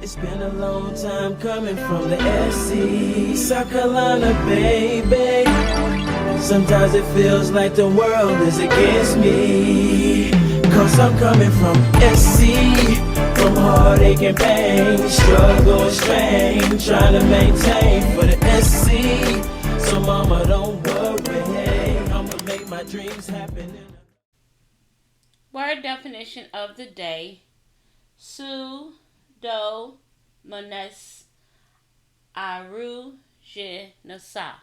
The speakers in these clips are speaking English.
It's been a long time coming from the SC, South Carolina, baby. Sometimes it feels like the world is against me, 'cause I'm coming from SC, from heartache and pain, struggle and strain, trying to maintain for the SC. So mama, don't worry, I'ma make my dreams happen. Word definition of the day: Pseudomonas aeruginosa.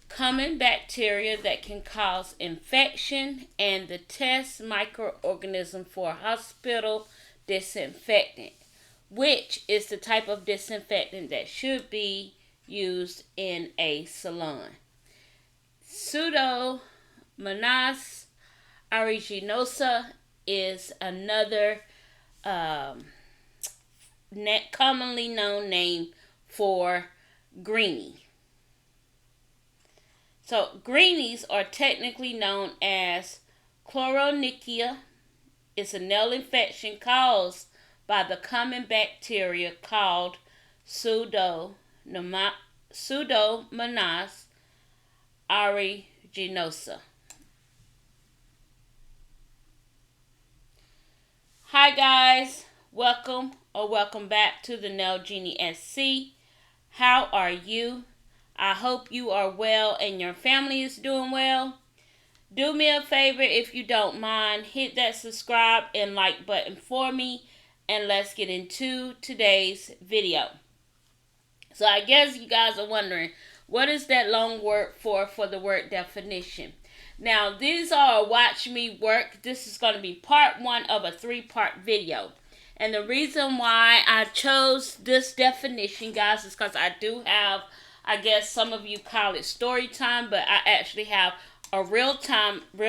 Common bacteria that can cause infection and the test microorganism for hospital disinfectant, which is the type of disinfectant that should be used in a salon. Pseudomonas aeruginosa is another commonly known name for greenie. So greenies are technically known as chloronychia. It's a nail infection caused by the common bacteria called Pseudomonas aeruginosa. Hi guys, welcome back to the TheNailJeanieSC. How are you? I hope you are well and your family is doing well. Do me a favor, if you don't mind, hit that subscribe and like button for me, and let's get into today's video. So I guess you guys are wondering, what is that long word for the word definition? Now, these are watch me work. This is going to be part 1 of a 3-part video. And the reason why I chose this definition, guys, is because I do have, I guess some of you call it story time, but I actually have a real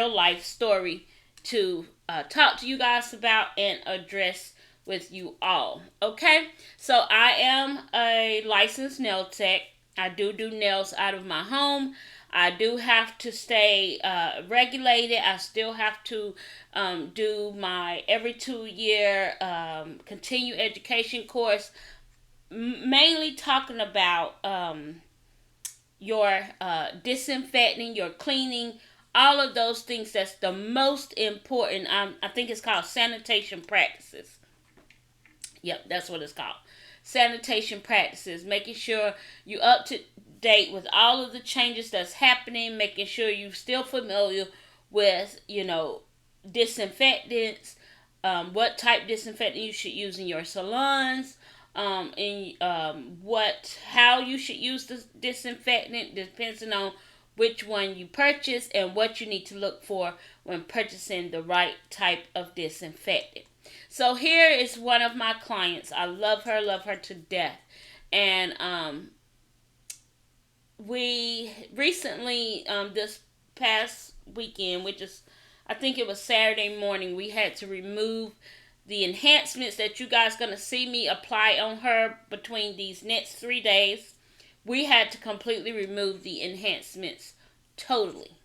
life story to talk to you guys about and address with you all. Okay, so I am a licensed nail tech. I do nails out of my home. I do have to stay regulated. I still have to do my every 2-year continuing education course, mainly talking about your disinfecting, your cleaning, all of those things. That's the most important. I think it's called sanitation practices. Yep, that's what it's called. Sanitation practices. Making sure you up to date with all of the changes that's happening. Making sure you're still familiar with, disinfectants. What type disinfectant you should use in your salons. How you should use the disinfectant depending on which one you purchase and what you need to look for when purchasing the right type of disinfectant. So here is one of my clients. I love her to death. And we recently, this past weekend, which is, I think it was Saturday morning, we had to remove the enhancements that you guys going to see me apply on her between these next 3 days. We had to completely remove the enhancements totally.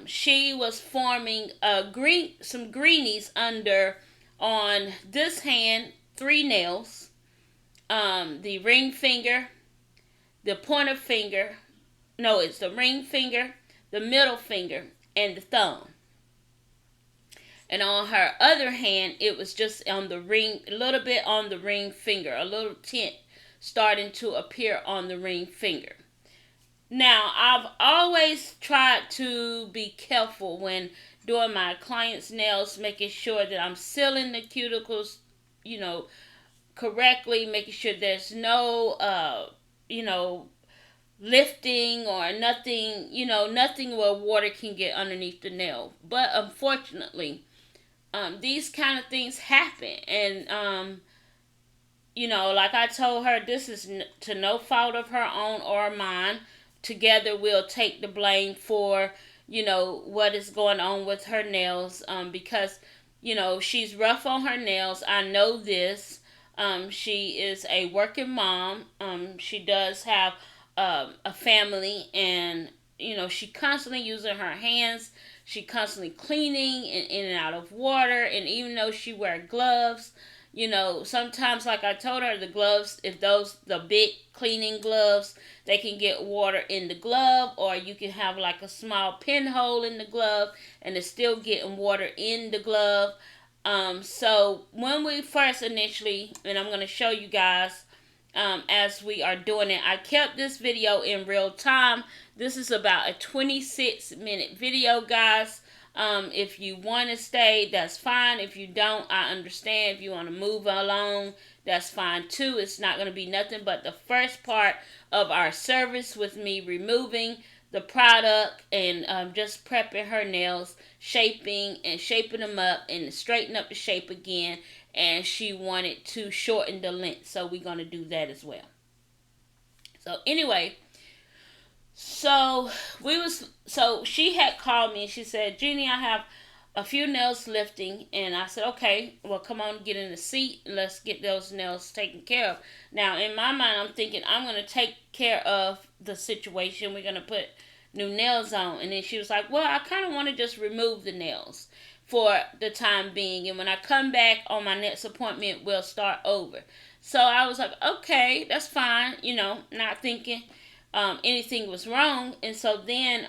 She was forming some greenies on this hand, 3 nails, the ring finger, the pointer finger, no, it's the ring finger, the middle finger, and the thumb. And on her other hand, it was just on the ring, a little bit on the ring finger, a little tint starting to appear on the ring finger. Now, I've always tried to be careful when doing my clients' nails, making sure that I'm sealing the cuticles, correctly, making sure there's no, lifting or nothing, nothing where water can get underneath the nail. But unfortunately, these kind of things happen. And, like I told her, this is to no fault of her own or mine. Together we'll take the blame for, what is going on with her nails, because, she's rough on her nails. I know this. She is a working mom. She does have a family, and, she constantly using her hands. She constantly cleaning in and out of water, and even though she wear gloves, Sometimes, like I told her, the gloves, if the big cleaning gloves, they can get water in the glove, or you can have like a small pinhole in the glove and it's still getting water in the glove. So when we first initially, and I'm going to show you guys as we are doing it, I kept this video in real time. This is about a 26-minute video, guys. If you want to stay, that's fine. If you don't, I understand. If you want to move along, that's fine too. It's not going to be nothing but the first part of our service with me removing the product and just prepping her nails, shaping them up and straighten up the shape again. And she wanted to shorten the length, so we're going to do that as well. So anyway, so she had called me and she said, Jeannie, I have a few nails lifting. And I said, okay, well, come on, get in the seat and let's get those nails taken care of. Now, in my mind, I'm thinking I'm going to take care of the situation. We're going to put new nails on. And then she was like, well, I kind of want to just remove the nails for the time being. And when I come back on my next appointment, we'll start over. So I was like, okay, that's fine. Not thinking anything was wrong. And so then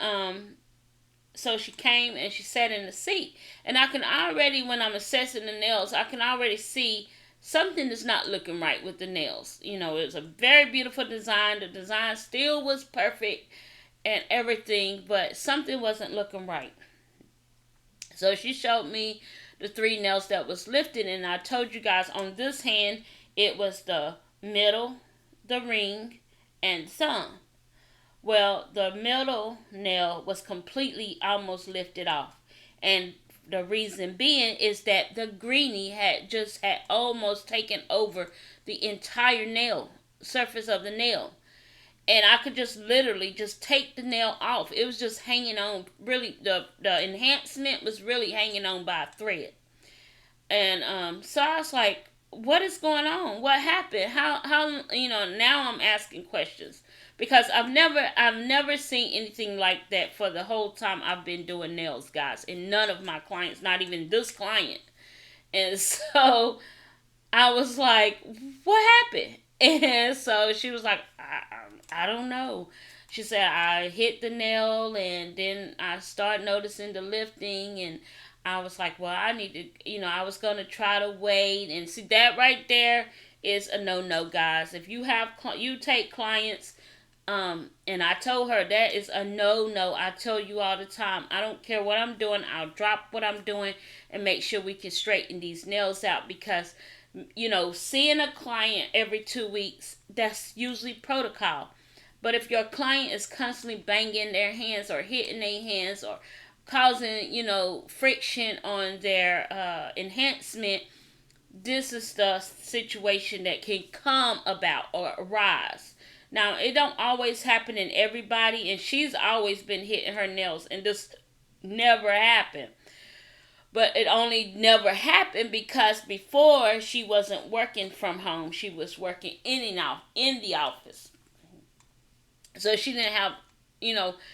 so she came and she sat in the seat, and I can already, when I'm assessing the nails, I can already see something is not looking right with the nails. It was a very beautiful design. The design still was perfect and everything, but something wasn't looking right. So she showed me the 3 nails that was lifted, and I told you guys on this hand it was the middle, the ring, and the thumb. Well, the middle nail was completely almost lifted off. And the reason being is that the greenie had almost taken over the entire nail, surface of the nail. And I could just literally just take the nail off. It was just hanging on, really, the enhancement was really hanging on by a thread. And so I was like, what is going on? What happened? How now I'm asking questions. Because I've never seen anything like that for the whole time I've been doing nails, guys. And none of my clients, not even this client. And so I was like, what happened? And so she was like, I don't know. She said, I hit the nail and then I started noticing the lifting, and I was like, well, I need to, I was going to try to wait. And see, that right there is a no-no, guys. If you take clients, and I told her that is a no-no. I tell you all the time, I don't care what I'm doing. I'll drop what I'm doing and make sure we can straighten these nails out, because, seeing a client every 2 weeks, that's usually protocol. But if your client is constantly banging their hands or hitting their hands or causing, friction on their enhancement, this is the situation that can come about or arise. Now, it don't always happen in everybody, and she's always been hitting her nails, and this never happened. But it only never happened because before she wasn't working from home. She was working in the office. So she didn't have,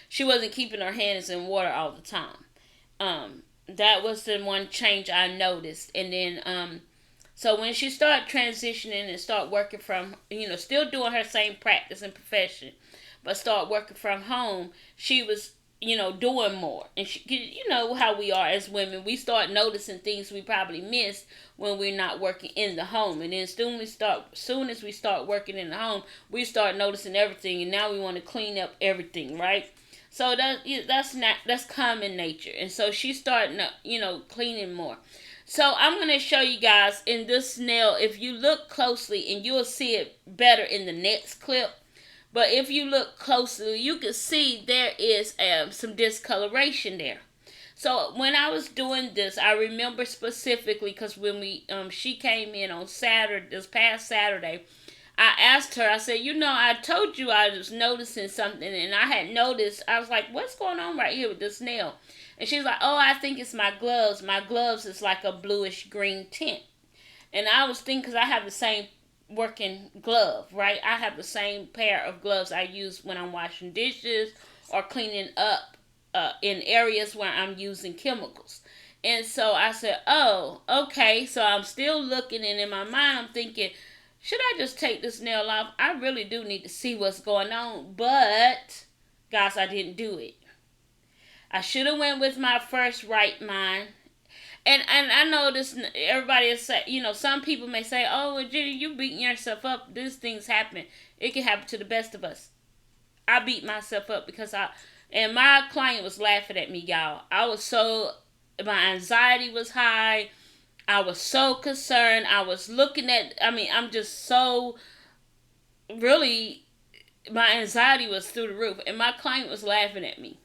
she wasn't keeping her hands in water all the time. That was the one change I noticed. And then, so when she started transitioning and started working from, still doing her same practice and profession, but start working from home, she was, doing more. And she, you know how we are as women, we start noticing things we probably missed when we're not working in the home. And then soon as we start working in the home, we start noticing everything, and now we want to clean up everything, right? So that's common nature. And so she started, cleaning more. So I'm going to show you guys in this nail, if you look closely, and you'll see it better in the next clip. But if you look closely, you can see there is some discoloration there. So when I was doing this, I remember specifically because when she came in on Saturday, this past Saturday, I asked her, I said, I told you I was noticing something, and I had noticed, I was like, what's going on right here with this nail? And she's like, oh, I think it's my gloves. My gloves is like a bluish green tint. And I was thinking, because I have the same working glove, right? I have the same pair of gloves I use when I'm washing dishes or cleaning up in areas where I'm using chemicals. And so I said, oh, okay. So I'm still looking, and in my mind, I'm thinking, should I just take this nail off? I really do need to see what's going on. But, guys, I didn't do it. I should have went with my first right mind. And I know this, everybody is say, some people may say, oh, well, Jenny, you beating yourself up. These things happen. It can happen to the best of us. I beat myself up because and my client was laughing at me, y'all. My anxiety was high. I was so concerned. I'm just so, really, my anxiety was through the roof. And my client was laughing at me.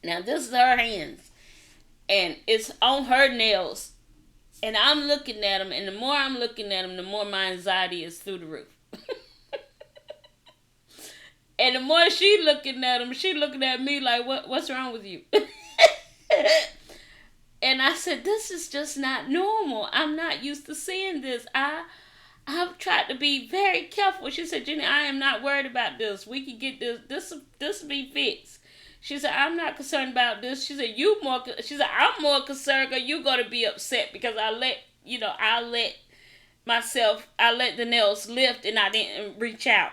Now, this is her hands. And it's on her nails. And I'm looking at them. And the more I'm looking at them, the more my anxiety is through the roof. And the more she looking at him, she looking at me like, what's wrong with you? And I said, this is just not normal. I'm not used to seeing this. I've tried to be very careful. She said, Jenny, I am not worried about this. We can get this. This will be fixed. She said, I'm not concerned about this. She said, I'm more concerned because you're going to be upset because I let the nails lift and I didn't reach out.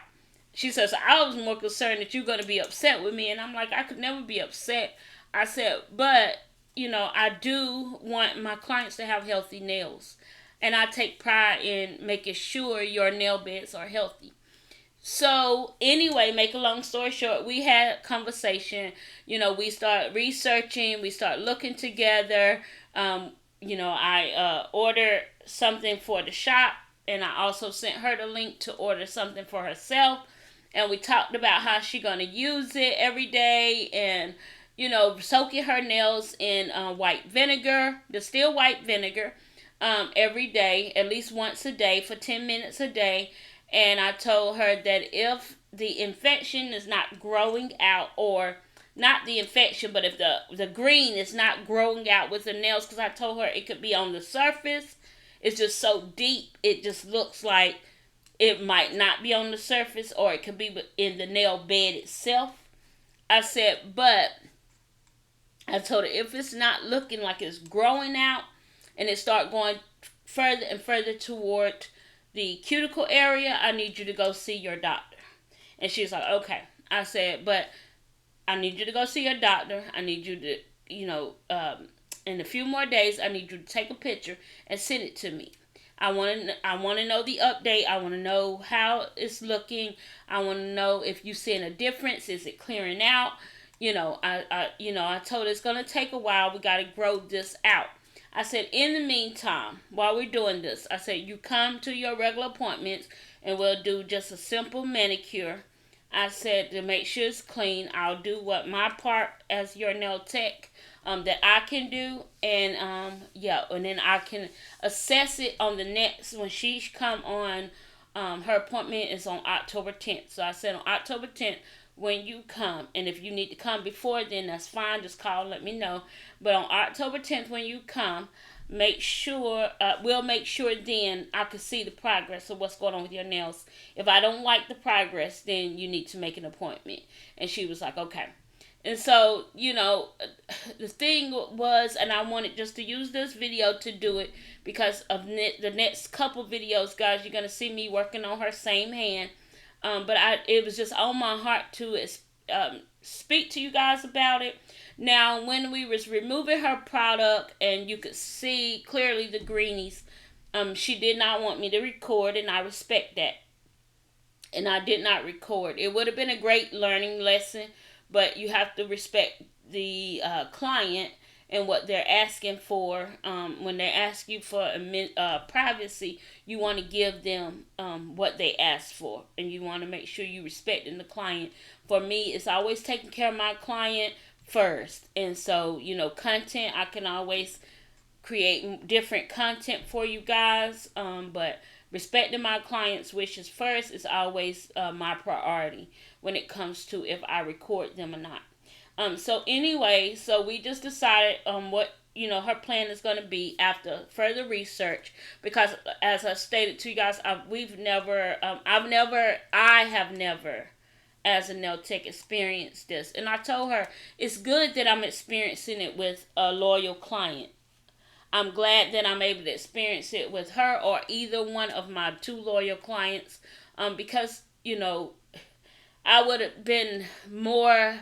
She says, I was more concerned that you're going to be upset with me. And I'm like, I could never be upset. I said, but, I do want my clients to have healthy nails. And I take pride in making sure your nail beds are healthy. So, anyway, make a long story short, we had a conversation. We start researching. We start looking together. I ordered something for the shop. And I also sent her the link to order something for herself. And we talked about how she's going to use it every day and, soaking her nails in white vinegar, distilled white vinegar, every day, at least once a day for 10 minutes a day. And I told her that if the infection is not growing out, or not the infection, but if the green is not growing out with the nails, because I told her it could be on the surface. It's just so deep, it just looks like it might not be on the surface, or it could be in the nail bed itself. I said, but I told her if it's not looking like it's growing out and it start going further and further toward the cuticle area, I need you to go see your doctor. And she's like, okay. I said, but I need you to go see your doctor. I need you to, in a few more days, I need you to take a picture and send it to me. I want to know the update. I want to know how it's looking. I want to know if you're seeing a difference. Is it clearing out? I told her it's going to take a while. We got to grow this out. I said, in the meantime, while we're doing this, I said, you come to your regular appointments and we'll do just a simple manicure. I said, to make sure it's clean, I'll do what my part as your nail tech that I can do, and and then I can assess it on the next, when she come on, her appointment is on October 10th. So I said on October 10th, when you come, and if you need to come before then, that's fine, just call and let me know. But on October 10th, when you come, we'll make sure then I can see the progress of what's going on with your nails. If I don't like the progress, then you need to make an appointment. And she was like, okay. And so, the thing was, and I wanted just to use this video to do it because of the next couple videos, guys, you're going to see me working on her same hand. But it was just on my heart to speak to you guys about it. Now, when we was removing her product and you could see clearly the greenies, she did not want me to record, and I respect that. And I did not record. It would have been a great learning lesson, but you have to respect the client and what they're asking for. When they ask you for privacy, you want to give them what they ask for, and you want to make sure you respecting the client. For me, it's always taking care of my client first. And so, content, I can always create different content for you guys, but respecting my clients' wishes first is always my priority when it comes to if I record them or not. So anyway, so we just decided what her plan is going to be after further research, because as I stated to you guys, I have never as a nail tech experience this. And I told her it's good that I'm experiencing it with a loyal client. I'm glad that I'm able to experience it with her or either one of my 2 loyal clients, because, I would have been more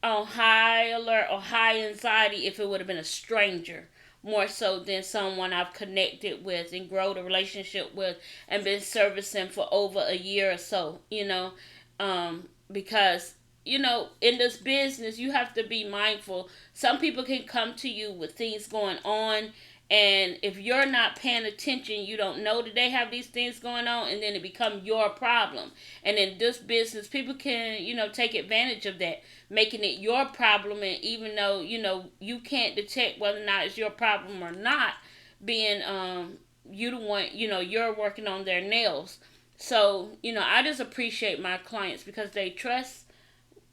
on high alert or high anxiety if it would have been a stranger, more so than someone I've connected with and grown a relationship with and been servicing for over a year or so, because in this business you have to be mindful. Some people can come to you with things going on, and if you're not paying attention, you don't know that they have these things going on, and then it becomes your problem. And in this business, people can, take advantage of that, making it your problem. And even though, you can't detect whether or not it's your problem or not, being you the one, you're working on their nails. So, I just appreciate my clients because they trust,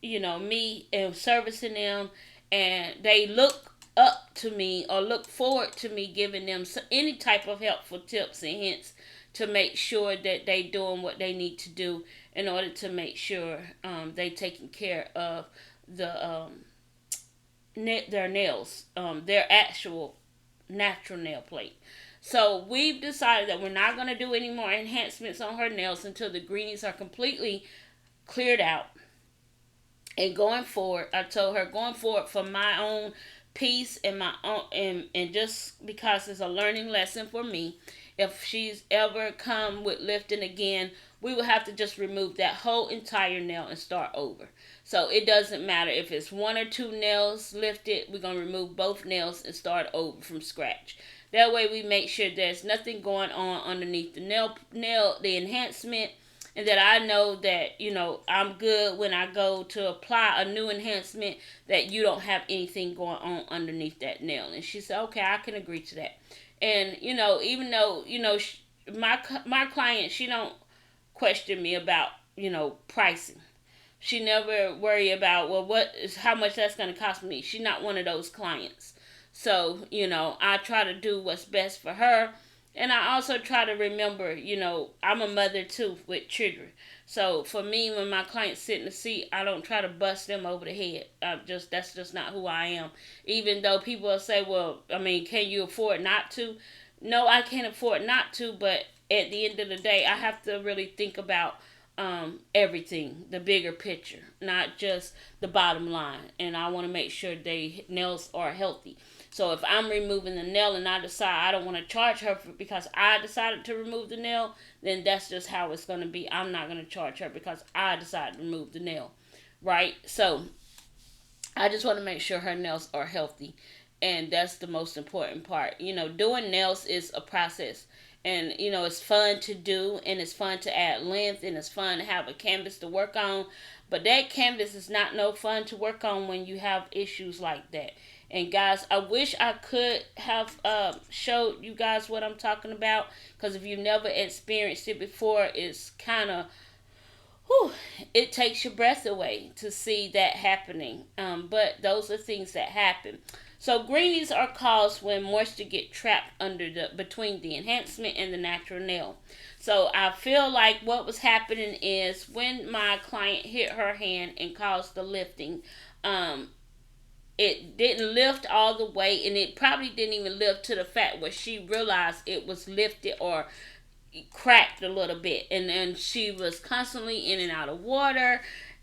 me and servicing them, and they look up to me or look forward to me giving them any type of helpful tips and hints to make sure that they doing what they need to do in order to make sure they taking care of their nails, their actual natural nail plate. So we've decided that we're not going to do any more enhancements on her nails until the greenies are completely cleared out. And going forward, I told her, going forward, for my own peace and my own, and just because it's a learning lesson for me, if she's ever come with lifting again, we will have to just remove that whole entire nail and start over. So it doesn't matter if it's 1 or 2 nails lifted, we're going to remove both nails and start over from scratch. That way we make sure there's nothing going on underneath the enhancement, and that I know that, I'm good when I go to apply a new enhancement, that you don't have anything going on underneath that nail. And she said, okay, I can agree to that. And, even though, my client, she don't question me about, pricing. She never worry about, well, how much that's going to cost me. She's not one of those clients. So, I try to do what's best for her. And I also try to remember, I'm a mother too with children. So for me, when my clients sit in the seat, I don't try to bust them over the head. That's just not who I am. Even though people will say, well, can you afford not to? No, I can't afford not to. But at the end of the day, I have to really think about everything, the bigger picture, not just the bottom line. And I want to make sure their nails are healthy. So if I'm removing the nail and I decide I don't want to charge her because I decided to remove the nail, then that's just how it's going to be. I'm not going to charge her because I decided to remove the nail, right? So I just want to make sure her nails are healthy, and that's the most important part. Doing nails is a process, and it's fun to do, and it's fun to add length, and it's fun to have a canvas to work on. But that canvas is not no fun to work on when you have issues like that. And guys, I wish I could have showed you guys what I'm talking about, because if you've never experienced it before, it's kind of, it takes your breath away to see that happening. But those are things that happen. So greenies are caused when moisture get trapped between the enhancement and the natural nail. So I feel like what was happening is when my client hit her hand and caused the lifting, it didn't lift all the way, and it probably didn't even lift to the fact where she realized it was lifted or cracked a little bit. And then she was constantly in and out of water.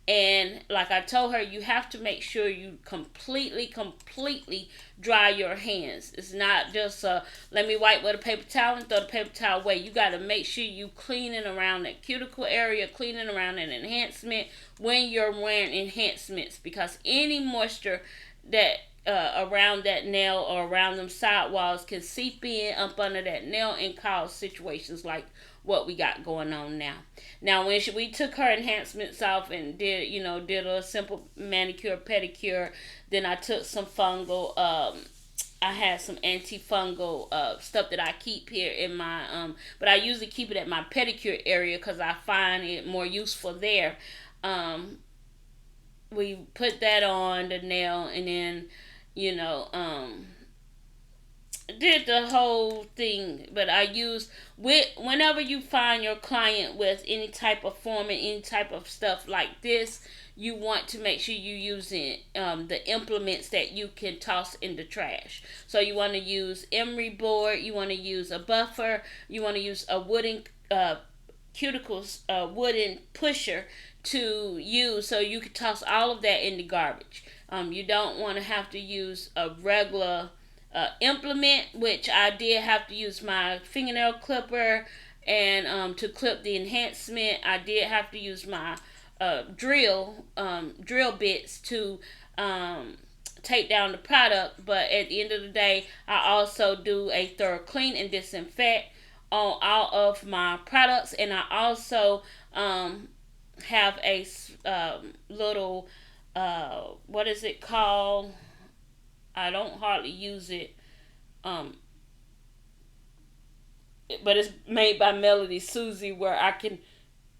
And like I told her, you have to make sure you completely dry your hands. It's not just let me wipe with a paper towel and throw the paper towel away. You got to make sure you cleaning around that cuticle area, cleaning around an enhancement when you're wearing enhancements, because any moisture that around that nail or around them sidewalls can seep in up under that nail and cause situations like what we got going on now. Now, when we took her enhancements off and did a simple manicure, pedicure, then I took some fungal, I had some antifungal stuff that I keep here in my, but I usually keep it at my pedicure area because I find it more useful there. We put that on the nail, and then, did the whole thing, but I use whenever you find your client with any type of form and any type of stuff like this, you want to make sure you using the implements that you can toss in the trash. So you want to use emery board, you want to use a buffer, you want to use a wooden cuticles wooden pusher to use, so you can toss all of that in the garbage. You don't want to have to use a regular implement, which I did have to use my fingernail clipper, and to clip the enhancement I did have to use my drill bits to take down the product. But at the end of the day, I also do a thorough clean and disinfect on all of my products, and I also have a little what is it called? I don't hardly use it, um, but it's made by Melody Susie, where I can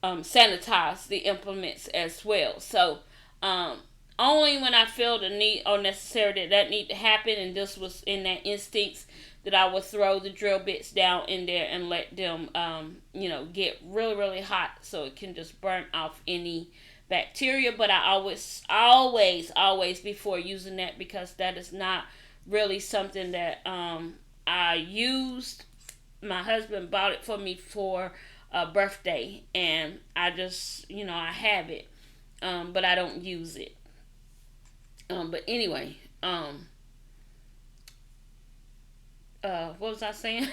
sanitize the implements as well. So only when I feel the need or necessary that need to happen, and this was in that instance, that I would throw the drill bits down in there and let them get really, really hot, so it can just burn off any bacteria. But I always before using that, because that is not really something that I used. My husband bought it for me for a birthday, and I just I have it, but I don't use it. But anyway, what was I saying?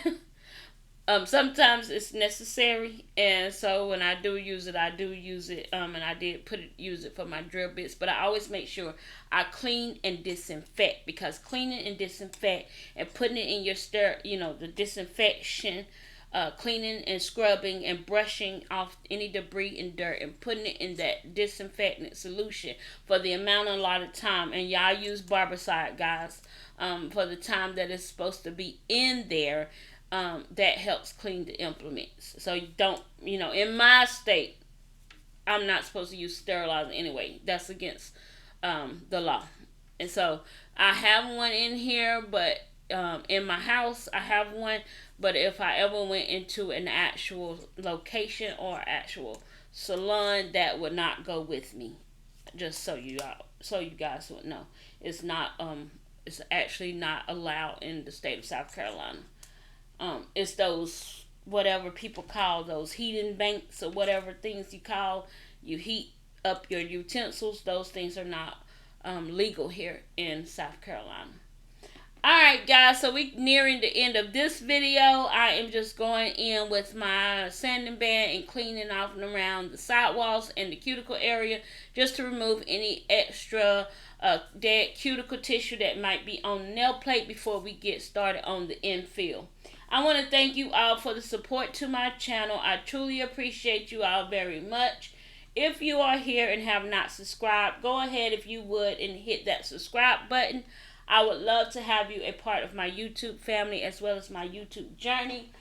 Sometimes it's necessary, and so when I do use it, and I did use it for my drill bits. But I always make sure I clean and disinfect, because cleaning and disinfect and putting it in your the disinfection, cleaning and scrubbing and brushing off any debris and dirt and putting it in that disinfectant solution for the amount and a lot of time. And y'all use Barbicide, guys, for the time that it's supposed to be in there. That helps clean the implements. So you don't, in my state, I'm not supposed to use sterilizer anyway. That's against the law. And so I have one in here, but in my house I have one. But if I ever went into an actual location or actual salon, that would not go with me. Just so you guys would know, it's not it's actually not allowed in the state of South Carolina. It's those whatever people call those heating banks or whatever things you heat up your utensils. Those things are not legal here in South Carolina. Alright guys, so we nearing the end of this video. I am just going in with my sanding band and cleaning off and around the sidewalls and the cuticle area, just to remove any extra dead cuticle tissue that might be on the nail plate before we get started on the infill. I want to thank you all for the support to my channel. I truly appreciate you all very much. If you are here and have not subscribed, go ahead, if you would, and hit that subscribe button. I would love to have you a part of my YouTube family as well as my YouTube journey.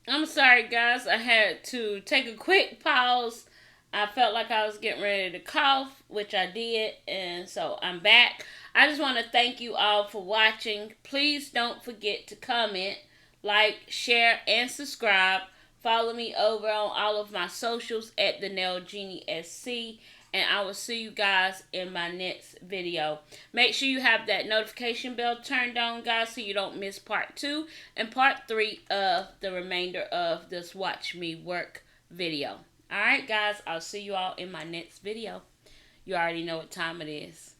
I'm sorry guys, I had to take a quick pause. I felt like I was getting ready to cough, which I did, and so I'm back. I just want to thank you all for watching. Please don't forget to comment, like, share, and subscribe. Follow me over on all of my socials at TheNailJeanieSC, and I will see you guys in my next video. Make sure you have that notification bell turned on, guys, so you don't miss part 2 and part 3 of the remainder of this Watch Me Work video. Alright guys, I'll see you all in my next video. You already know what time it is.